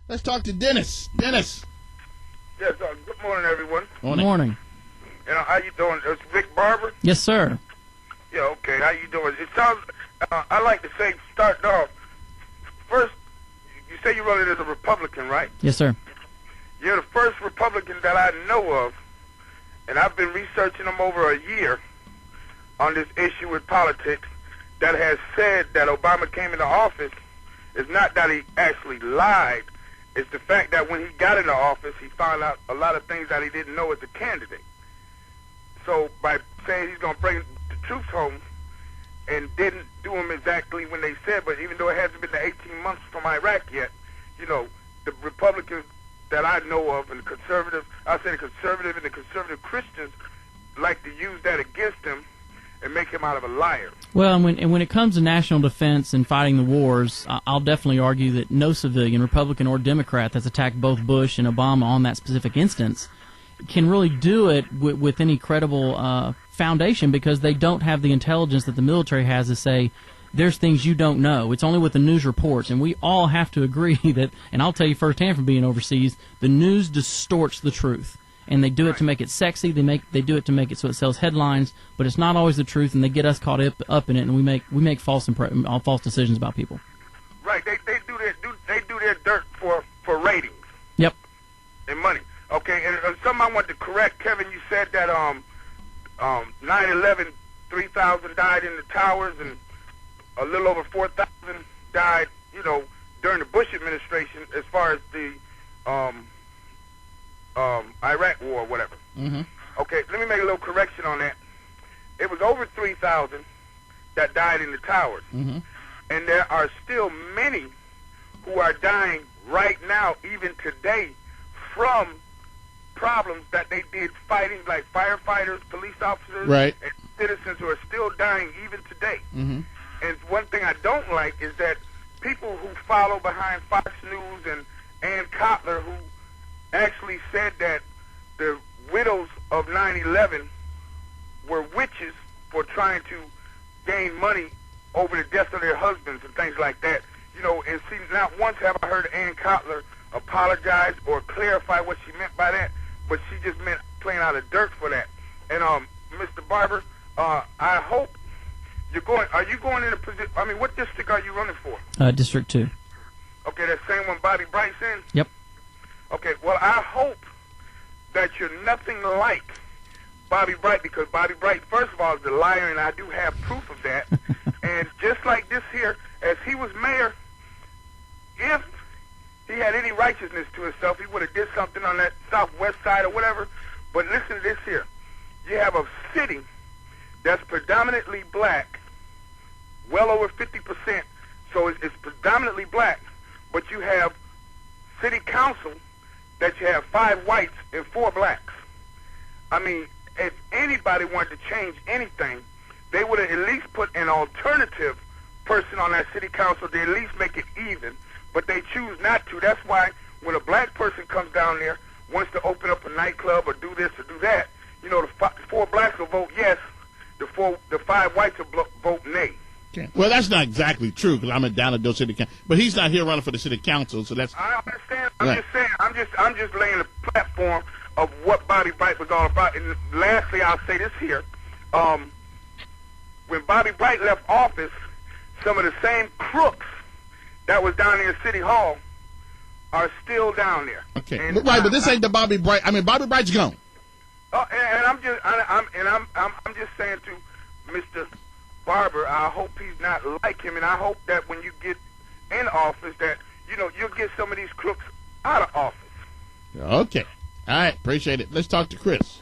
Let's talk to Dennis. Dennis. Yes, good morning, everyone. Good morning. You know, how you doing? It's Vic Barber? Yes, sir. Yeah, okay. How you doing? It sounds, I like to say, starting off, first, you say you're running as a Republican, right? Yes, sir. You're the first Republican that I know of, and I've been researching them over a year on this issue with politics, that has said that Obama came into office. It's not that he actually lied. It's the fact that when he got into office, he found out a lot of things that he didn't know as a candidate. So by saying he's going to bring the troops home and didn't do them exactly when they said, but even though it hasn't been the 18 months from Iraq yet, you know, the Republicans that I know of and the conservatives, I say the conservative and the conservative Christians like to use that against him and make him out of a liar. Well, and when it comes to national defense and fighting the wars, I'll definitely argue that no civilian, Republican or Democrat, that's attacked both Bush and Obama on that specific instance can really do it with any credible foundation, because they don't have the intelligence that the military has to say, there's things you don't know. It's only with the news reports, and we all have to agree that, and I'll tell you firsthand from being overseas, the news distorts the truth. And they do it to make it sexy. They do it to make it so it sells headlines, but it's not always the truth, and they get us caught up in it, and we make false decisions about people. Right. They do their dirt for ratings. Yep. And money. Okay. And something I want to correct, Kevin. You said that 9/11, 3,000 died in the towers, and a little over 4,000 died, you know, during the Bush administration, as far as the Iraq war or whatever. Mm-hmm. Okay, let me make a little correction on that. It was over 3,000 that died in the towers. Mm-hmm. And there are still many who are dying right now, even today, from problems that they did fighting, like firefighters, police officers, right, and citizens who are still dying even today. Mm-hmm. And one thing I don't like is that people who follow behind Fox News and Ann Kotler, who actually said that the widows of 9/11 were witches for trying to gain money over the deaths of their husbands and things like that. You know, and see, not once have I heard Ann Kotler apologize or clarify what she meant by that, but she just meant playing out of dirt for that. And Mr. Barber, I hope you're going. Are you going in a position? I mean, what district are you running for? District 2. Okay, that same one Bobby Bright's in? Yep. Okay, well, I hope that you're nothing like Bobby Bright, because Bobby Bright, first of all, is a liar, and I do have proof of that. And just like this here, as he was mayor, if he had any righteousness to himself, he would have did something on that southwest side or whatever. But listen to this here. You have a city that's predominantly black, well over 50%, so it's predominantly black, but you have city council that you have 5 whites and 4 blacks. I mean, if anybody wanted to change anything, they would have at least put an alternative person on that city council to at least make it even, but they choose not to. That's why when a black person comes down there, wants to open up a nightclub or do this or do that, you know, the 4 blacks will vote yes, the 5 whites will vote nay. Okay. Well, that's not exactly true, because I'm down at Dole City Council, but he's not here running for the city council, so that's. I understand. I'm just saying. I'm just laying the platform of what Bobby Bright was all about. And lastly, I'll say this here: when Bobby Bright left office, some of the same crooks that was down there at City Hall are still down there. Okay, and but this ain't the Bobby Bright. I mean, Bobby Bright's gone. And I'm just saying to Mr. Barber, I hope he's not like him, and I hope that when you get in office, that you'll get some of these crooks out of office. Okay, all right, appreciate it. Let's talk to Chris.